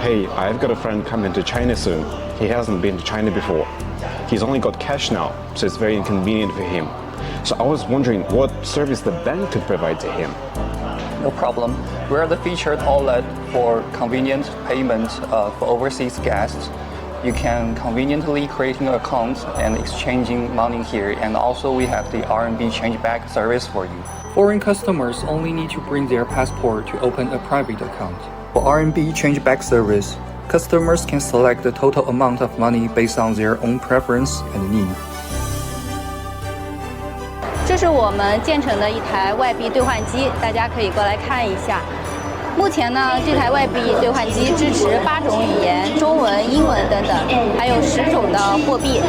hey, I've got a friend coming to China soon. He hasn't been to China before. He's only got cash now, so it's very inconvenient for him. So I was wondering what service the bank could provide to him. No problem. We are the featured outlet for convenient payment for overseas guests. You can conveniently creating an account and exchanging money here, and also we have the RMB change back service for you. Foreign customers only need to bring their passport to open a private account. For RMB change back service, customers can select the total amount of money based on their own preference and need. 这是我们建成的一台外币兑换机，大家可以过来看一下。目前呢，这台外币兑换机支持8种语言，中文、英文等等，还有10种的货币。